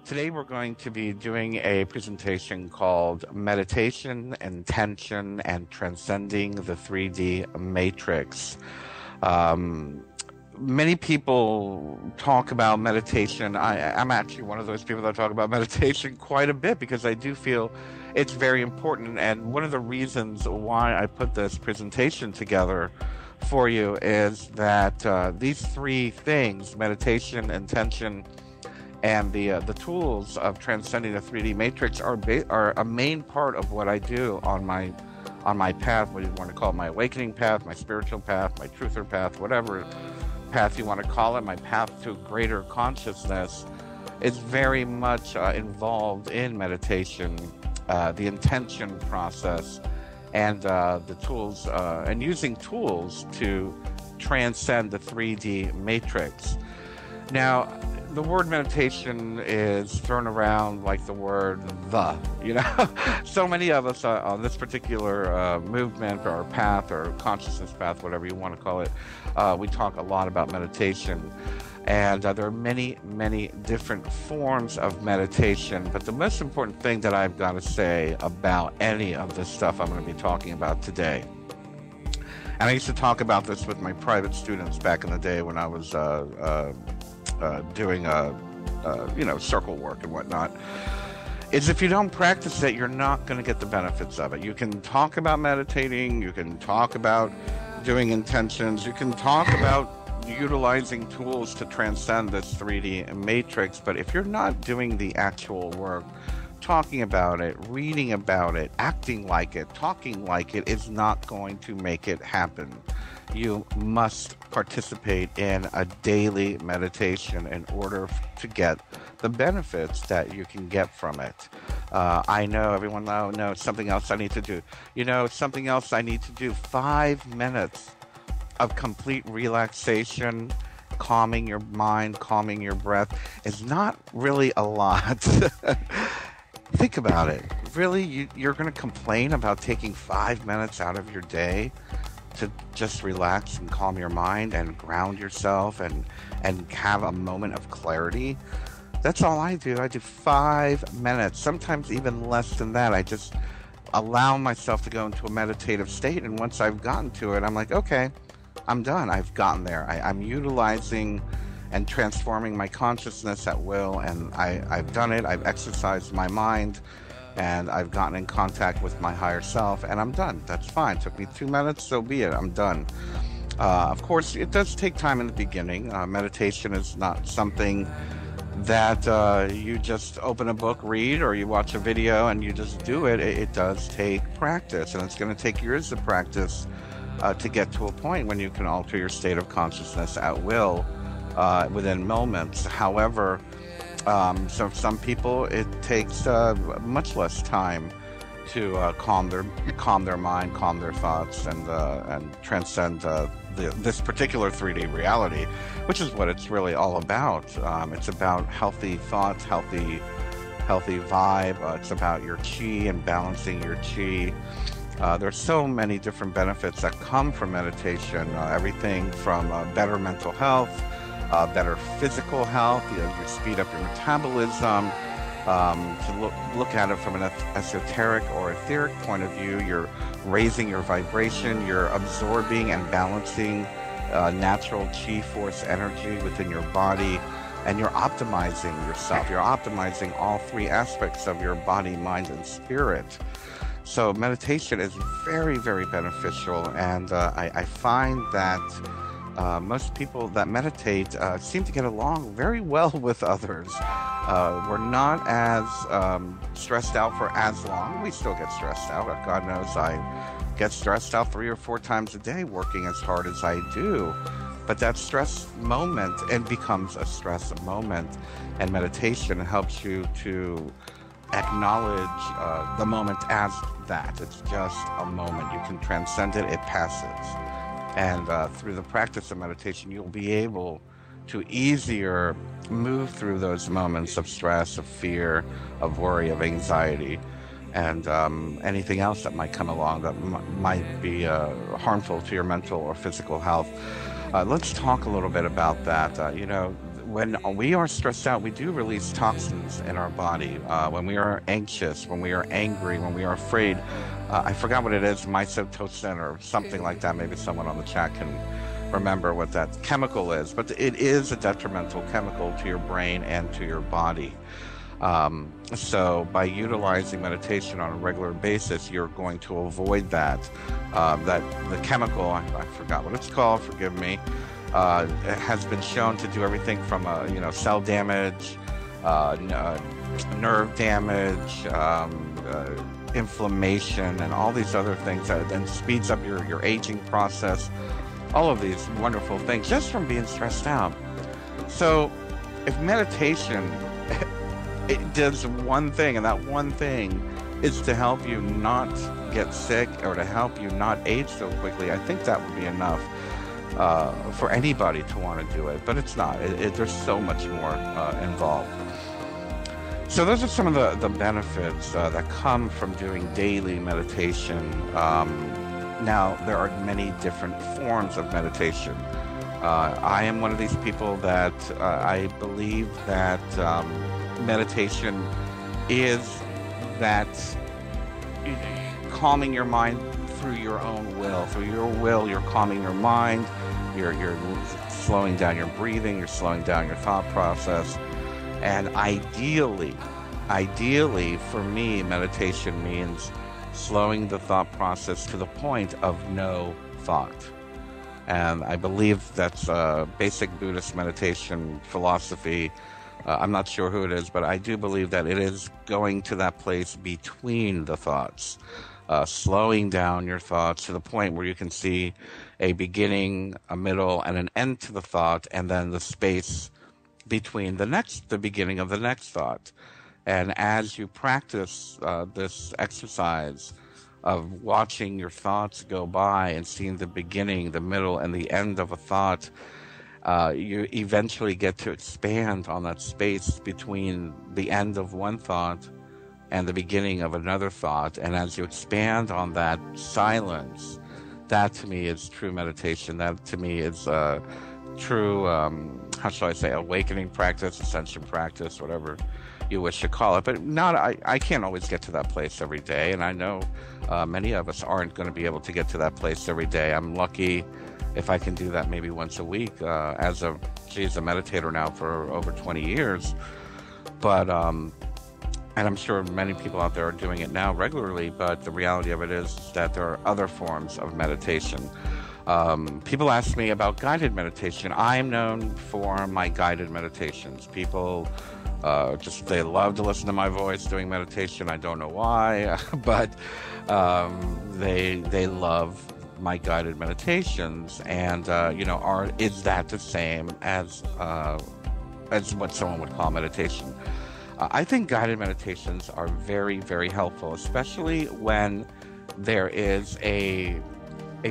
Today we're going to be doing a presentation called Meditation, Intention, and Transcending the 3D Matrix. Um, Many people talk about meditation. I'm actually one of those people that talk about meditation quite a bit because I do feel it's very important. And one of the reasons why I put this presentation together for you is that these three things, meditation, intention, and the tools of transcending the 3D matrix are a main part of what I do on my path, what you want to call it, my awakening path, my spiritual path, my truther path, whatever path you want to call it, my path to greater consciousness is very much involved in meditation, the intention process, and the tools, and using tools to transcend the 3D matrix. Now, the word meditation is thrown around like the word so many of us on this particular movement or path or consciousness path, whatever you want to call it, we talk a lot about meditation. And there are many, many different forms of meditation. But the most important thing that I've got to say about any of this stuff I'm going to be talking about today, and I used to talk about this with my private students back in the day when I was doing circle work and whatnot, is if you don't practice it, you're not going to get the benefits of it. You can talk about meditating, you can talk about doing intentions, you can talk about utilizing tools to transcend this 3D matrix, but if you're not doing the actual work, talking about it, reading about it, acting like it, talking like it is not going to make it happen. You must participate in a daily meditation in order to get the benefits that you can get from it. I know everyone knows something else I need to do. Something else I need to do. 5 minutes of complete relaxation, calming your mind, calming your breath is not really a lot. Think about it. Really, you're going to complain about taking 5 minutes out of your day to just relax and calm your mind and ground yourself and have a moment of clarity? That's all I do. I do 5 minutes, sometimes even less than that. I just allow myself to go into a meditative state, and once I've gotten to it, I'm like, okay, I'm done. I've gotten there. I'm utilizing and transforming my consciousness at will, and I've done it. I've exercised my mind, and I've gotten in contact with my higher self, and I'm done. That's fine. It took me 2 minutes, so be it. I'm done. Of course, it does take time in the beginning. Meditation is not something that you just open a book, read, or you watch a video and you just do it. It does take practice, and it's going to take years of practice to get to a point when you can alter your state of consciousness at will within moments. However, so for some people it takes much less time to calm their mind, calm their thoughts, and transcend this particular 3D reality, which is what it's really all about. It's about healthy thoughts, healthy vibe. It's about your chi and balancing your chi. There's so many different benefits that come from meditation. Everything from better mental health, better physical health. You speed up your metabolism. To look at it from an esoteric or etheric point of view, you're raising your vibration, you're absorbing and balancing natural chi force energy within your body, and you're optimizing yourself. You're optimizing all three aspects of your body, mind, and spirit. So meditation is very, very beneficial, and I find that most people that meditate seem to get along very well with others. We're not as stressed out for as long. We still get stressed out. God knows I get stressed out 3 or 4 times a day working as hard as I do. But that stress moment, it becomes a stress moment, and meditation helps you to acknowledge the moment as that. It's just a moment. You can transcend it. It passes. And through the practice of meditation, you'll be able to easier move through those moments of stress, of fear, of worry, of anxiety, and anything else that might come along that might be harmful to your mental or physical health. Let's talk a little bit about that. when we are stressed out, we do release toxins in our body. When we are anxious, when we are angry, when we are afraid, I forgot what it is, mycetocin or something like that. Maybe someone on the chat can remember what that chemical is, but it is a detrimental chemical to your brain and to your body. So by utilizing meditation on a regular basis, you're going to avoid that. That the chemical, I forgot what it's called, forgive me, it has been shown to do everything from cell damage, nerve damage, inflammation, and all these other things that then speeds up your aging process. All of these wonderful things just from being stressed out. So if meditation it does one thing, and that one thing is to help you not get sick or to help you not age so quickly, I think that would be enough for anybody to want to do it. But it's not. There's so much more involved. So those are some of the benefits that come from doing daily meditation. Now, there are many different forms of meditation. I am one of these people that I believe that meditation is that calming your mind through your own will. Through your will, you're calming your mind, you're slowing down your breathing, you're slowing down your thought process. And ideally, for me, meditation means slowing the thought process to the point of no thought. And I believe that's a basic Buddhist meditation philosophy. I'm not sure who it is, but I do believe that it is going to that place between the thoughts, slowing down your thoughts to the point where you can see a beginning, a middle, and an end to the thought, and then the space between the beginning of the next thought. And as you practice this exercise of watching your thoughts go by and seeing the beginning, the middle, and the end of a thought, you eventually get to expand on that space between the end of one thought and the beginning of another thought. And as you expand on that silence, that to me is true meditation. That to me is true, how shall I say, awakening practice, ascension practice, whatever you wish to call it. But I can't always get to that place every day, and I know many of us aren't going to be able to get to that place every day. I'm lucky if I can do that maybe once a week, as a meditator now for over 20 years. But and I'm sure many people out there are doing it now regularly, but the reality of it is that there are other forms of meditation. People ask me about guided meditation. I'm known for my guided meditations. People they love to listen to my voice doing meditation. I don't know why, but they love my guided meditations. And is that the same as what someone would call meditation? I think guided meditations are very, very helpful, especially when there is a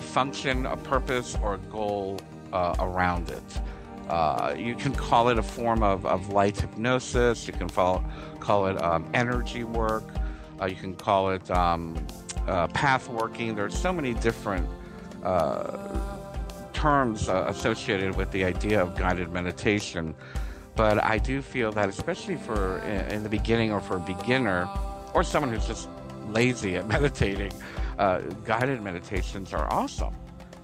function, a purpose, or a goal around it. You can call it a form of light hypnosis. You can call it energy work. You can call it path working. There's so many different terms associated with the idea of guided meditation. But I do feel that, especially for in the beginning, or for a beginner, or someone who's just lazy at meditating, guided meditations are awesome.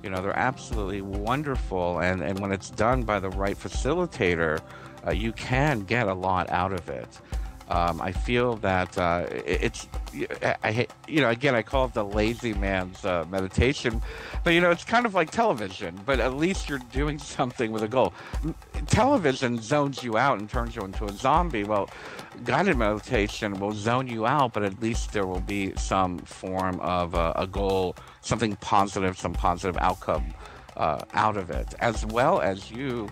They're absolutely wonderful, and when it's done by the right facilitator, you can get a lot out of it. I feel that again, I call it the lazy man's meditation, but it's kind of like television, but at least you're doing something with a goal. Television zones you out and turns you into a zombie. Well, guided meditation will zone you out, but at least there will be some form of a goal, something positive, some positive outcome out of it, as well as you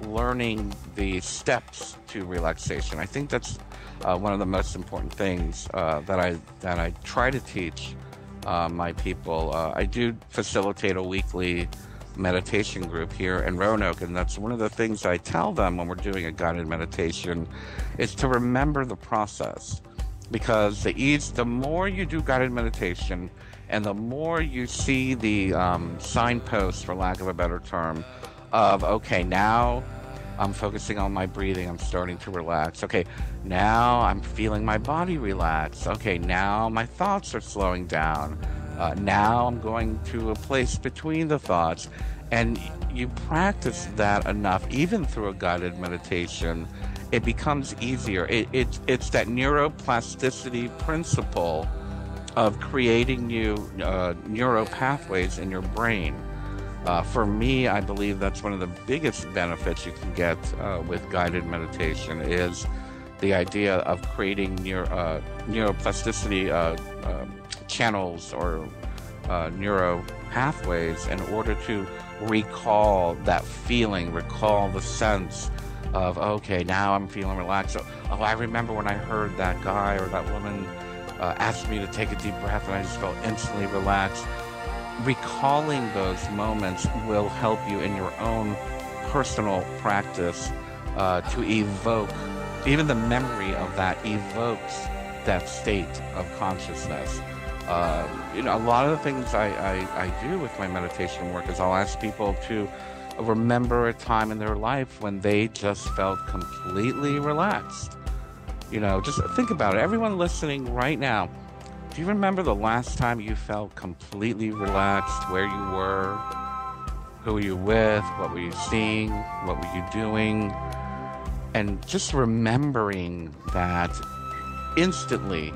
learning the steps to relaxation. I think that's one of the most important things that I try to teach my people. I do facilitate a weekly meditation group here in Roanoke, and that's one of the things I tell them when we're doing a guided meditation is to remember the process, because the more you do guided meditation and the more you see the signposts, for lack of a better term, of okay, now I'm focusing on my breathing. I'm starting to relax. Okay, now I'm feeling my body relax. Okay, now my thoughts are slowing down. Now I'm going to a place between the thoughts. And you practice that enough, even through a guided meditation, it becomes easier. It's that neuroplasticity principle of creating new neural pathways in your brain. For me, I believe that's one of the biggest benefits you can get with guided meditation is the idea of creating neuroplasticity channels or neuro pathways in order to recall that feeling, recall the sense of, okay, now I'm feeling relaxed. Oh, I remember when I heard that guy or that woman asked me to take a deep breath and I just felt instantly relaxed. Recalling those moments will help you in your own personal practice to evoke, even the memory of that evokes that state of consciousness. A lot of the things I do with my meditation work is I'll ask people to remember a time in their life when they just felt completely relaxed. Just think about it. Everyone listening right now, do you remember the last time you felt completely relaxed, where you were, who were you with, what were you seeing, what were you doing? And just remembering that instantly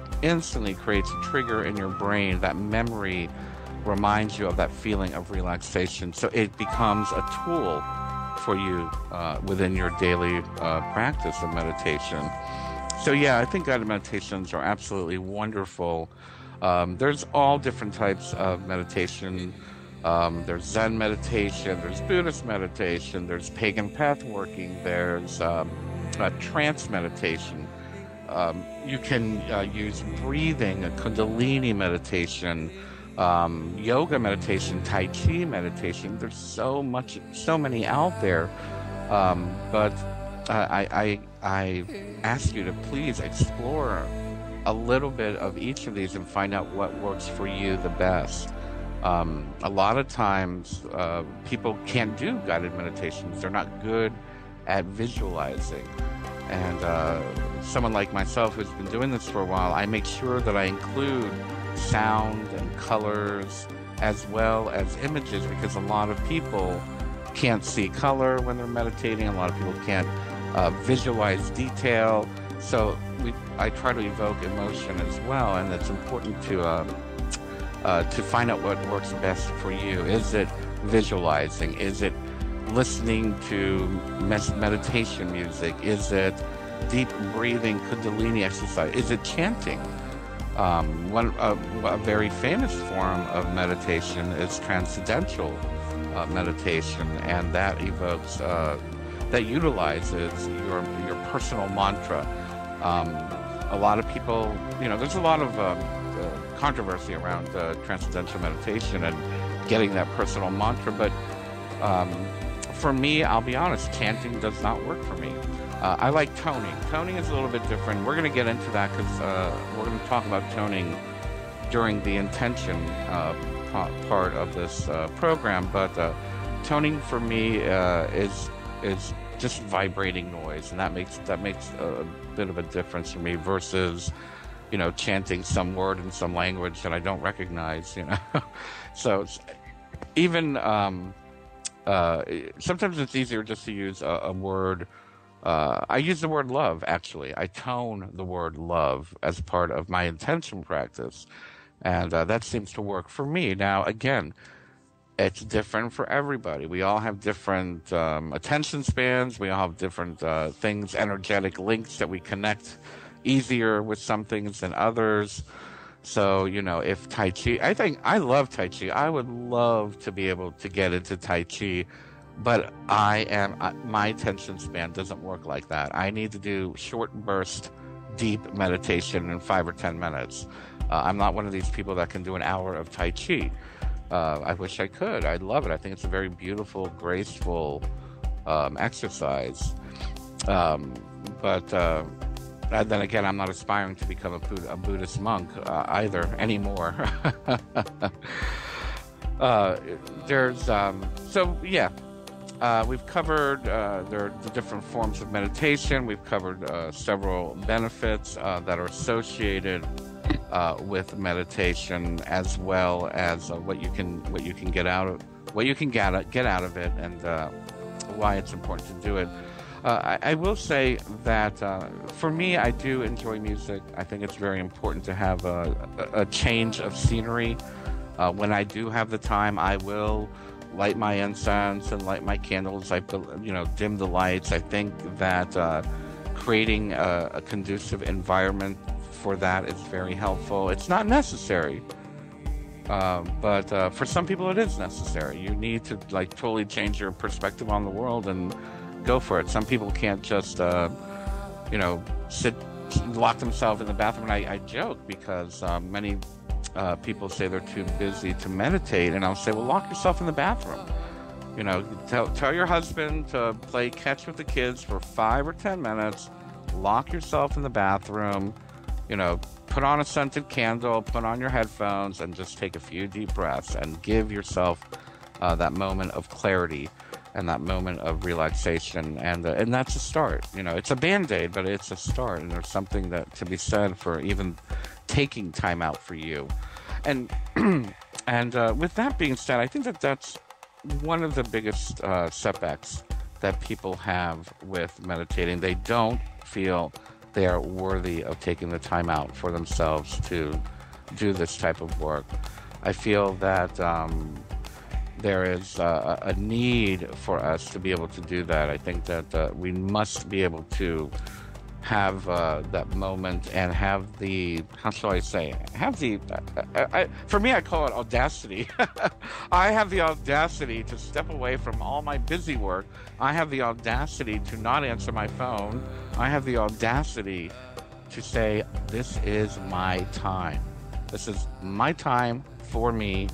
creates a trigger in your brain. That memory reminds you of that feeling of relaxation. So it becomes a tool for you within your daily practice of meditation. So yeah, I think guided meditations are absolutely wonderful. There's all different types of meditation. There's Zen meditation, there's Buddhist meditation, there's pagan path working, there's trance meditation. You can use breathing, a Kundalini meditation, yoga meditation, Tai Chi meditation. There's so many out there. But I ask you to please explore a little bit of each of these and find out what works for you the best. A lot of times people can't do guided meditations. They're not good at visualizing. And someone like myself who's been doing this for a while, I make sure that I include sound and colors as well as images, because a lot of people can't see color when they're meditating. A lot of people can't visualize detail. So I try to evoke emotion as well, and it's important to find out what works best for you. Is it visualizing? Is it listening to meditation music? Is it deep breathing Kundalini exercise? Is it chanting? A very famous form of meditation is transcendental meditation, and that evokes, that utilizes your personal mantra. A lot of people, there's a lot of controversy around transcendental meditation and getting that personal mantra, but for me, I'll be honest, chanting does not work for me. I like toning. Toning is a little bit different. We're going to get into that because we're going to talk about toning during the intention part of this program. But toning for me is just vibrating noise, and that makes a bit of a difference for me versus chanting some word in some language that I don't recognize. So it's, even sometimes it's easier just to use a word. I use the word love, actually. I tone the word love as part of my intention practice. And that seems to work for me. Now, again, it's different for everybody. We all have different attention spans. We all have different things, energetic links that we connect easier with some things than others. So, if Tai Chi, I love Tai Chi. I would love to be able to get into Tai Chi. But my attention span doesn't work like that. I need to do short burst, deep meditation in 5 or 10 minutes. I'm not one of these people that can do an hour of Tai Chi. I wish I could. I love it. I think it's a very beautiful, graceful exercise. But then again, I'm not aspiring to become a Buddhist monk either anymore. We've covered the different forms of meditation. We've covered several benefits that are associated with meditation, as well as what you can get out of it, and why it's important to do it. I will say that for me, I do enjoy music. I think it's very important to have a change of scenery. When I do have the time, I will light my incense and light my candles. I, dim the lights. I think that creating a conducive environment for that is very helpful. It's not necessary, but for some people it is necessary. You need to totally change your perspective on the world and go for it. Some people can't just lock themselves in the bathroom. And I joke because many people say they're too busy to meditate, and I'll say, well, lock yourself in the bathroom. Tell your husband to play catch with the kids for 5 or 10 minutes. Lock yourself in the bathroom. Put on a scented candle, put on your headphones, and just take a few deep breaths and give yourself that moment of clarity and that moment of relaxation, and that's a start. It's a Band-Aid, but it's a start, and there's something that to be said for even taking time out for you. And with that being said, I think that that's one of the biggest setbacks that people have with meditating. They don't feel they are worthy of taking the time out for themselves to do this type of work. I feel that there is a need for us to be able to do that. I think that we must be able to have that moment and have the, how shall I say, for me, I call it audacity. I have the audacity to step away from all my busy work. I have the audacity to not answer my phone. I have the audacity to say, this is my time. This is my time for me,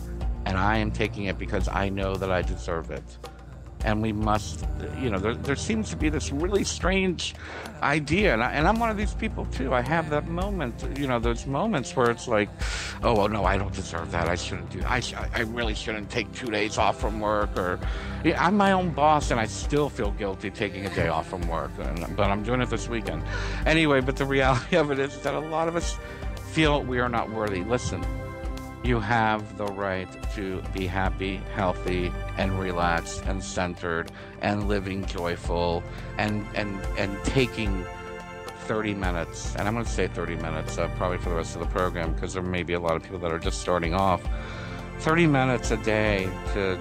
and I am taking it because I know that I deserve it. And we must, there seems to be this really strange idea, and I'm one of these people too. I have that moment, those moments where it's like, oh, well, no, I don't deserve that. I shouldn't do that. I really shouldn't take 2 days off from work, or I'm my own boss, and I still feel guilty taking a day off from work, but I'm doing it this weekend. Anyway, but the reality of it is that a lot of us feel we are not worthy. Listen. You have the right to be happy, healthy, and relaxed, and centered, and living joyful, and taking 30 minutes, and I'm going to say 30 minutes, probably for the rest of the program, because there may be a lot of people that are just starting off. 30 minutes a day to,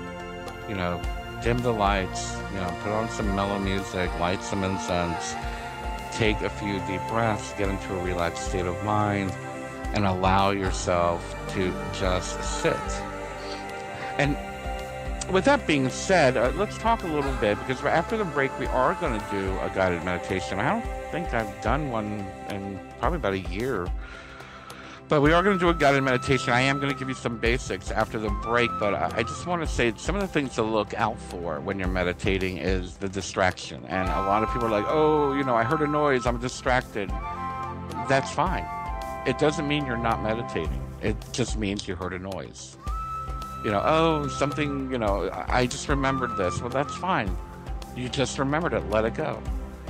dim the lights, put on some mellow music, light some incense, take a few deep breaths, get into a relaxed state of mind, and allow yourself to just sit. And with that being said, let's talk a little bit, because after the break we are going to do a guided meditation. I don't think I've done one in probably about a year, but we are going to do a guided meditation. I am going to give you some basics after the break, but I just want to say some of the things to look out for when you're meditating is the distraction. And a lot of people are like, oh, I heard a noise, I'm distracted. That's fine. It doesn't mean you're not meditating. It just means you heard a noise. Oh, something, I just remembered this. Well, that's fine. You just remembered it. Let it go.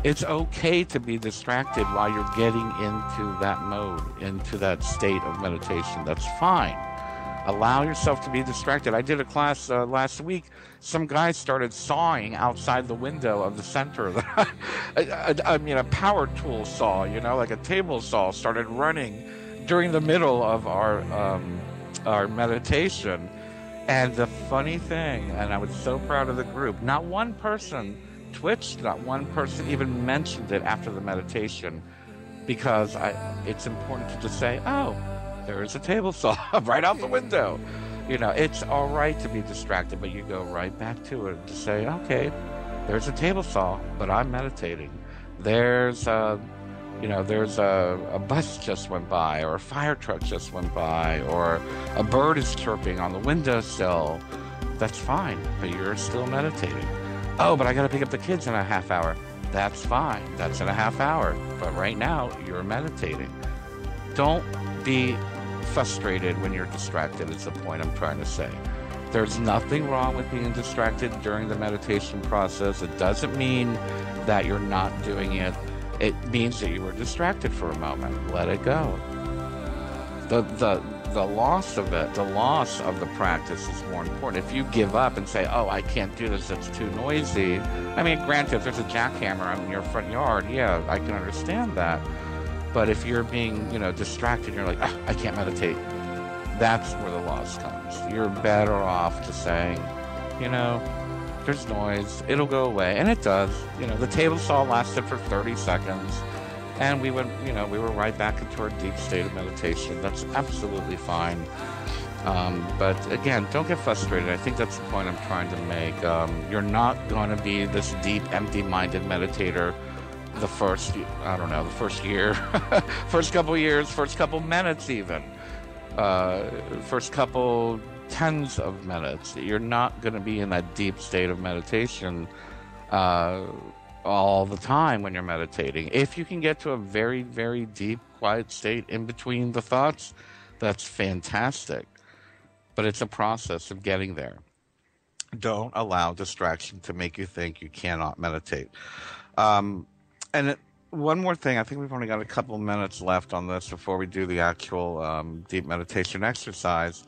It's okay to be distracted while you're getting into that mode, into that state of meditation. That's fine. Allow yourself to be distracted. I did a class last week. Some guy started sawing outside the window of the center. A power tool saw, like a table saw, started running during the middle of our meditation. And the funny thing, and I was so proud of the group, not one person twitched, not one person even mentioned it after the meditation, because it's important to just say, oh, there is a table saw right out the window. It's all right to be distracted, but you go right back to it to say, okay, there's a table saw, but I'm meditating. There's a bus just went by, or a fire truck just went by, or a bird is chirping on the windowsill. That's fine, but you're still meditating. Oh, but I got to pick up the kids in a half hour. That's fine. That's in a half hour. But right now, you're meditating. Don't be frustrated when you're distracted, is the point I'm trying to say. There's nothing wrong with being distracted during the meditation process. It doesn't mean that you're not doing it. It means that you were distracted for a moment. Let it go. The loss of it, the loss of the practice is more important. If you give up and say, oh, I can't do this, it's too noisy. I mean, granted, if there's a jackhammer in your front yard, yeah, I can understand that. But if you're being, distracted, you're like, oh, I can't meditate. That's where the loss comes. You're better off just saying, there's noise, it'll go away. And it does. The table saw lasted for 30 seconds. And we were right back into our deep state of meditation. That's absolutely fine. But again, don't get frustrated. I think that's the point I'm trying to make. You're not going to be this deep, empty-minded meditator the first year, first couple years, first couple minutes even, first couple tens of minutes. You're not going to be in that deep state of meditation all the time when you're meditating. If you can get to a very, very deep, quiet state in between the thoughts, that's fantastic. But it's a process of getting there. Don't allow distraction to make you think you cannot meditate. One more thing, I think we've only got a couple minutes left on this before we do the actual deep meditation exercise,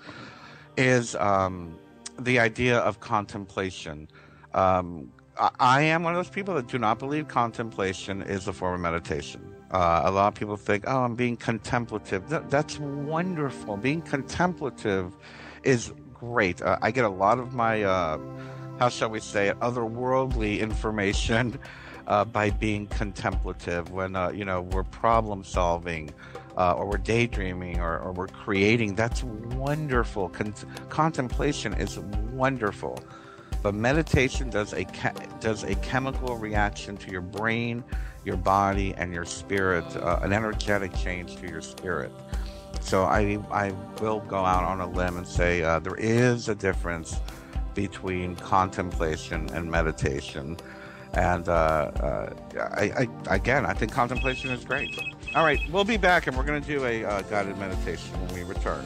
is the idea of contemplation. I am one of those people that do not believe contemplation is a form of meditation. A lot of people think, oh, I'm being contemplative. That's wonderful. Being contemplative is great. I get a lot of my, how shall we say, otherworldly information by being contemplative when, we're problem solving or we're daydreaming or we're creating. That's wonderful. Contemplation is wonderful. But meditation does a chemical reaction to your brain, your body, and your spirit, an energetic change to your spirit. So I will go out on a limb and say there is a difference between contemplation and meditation. And I think contemplation is great. All right, we'll be back, and we're going to do a guided meditation when we return.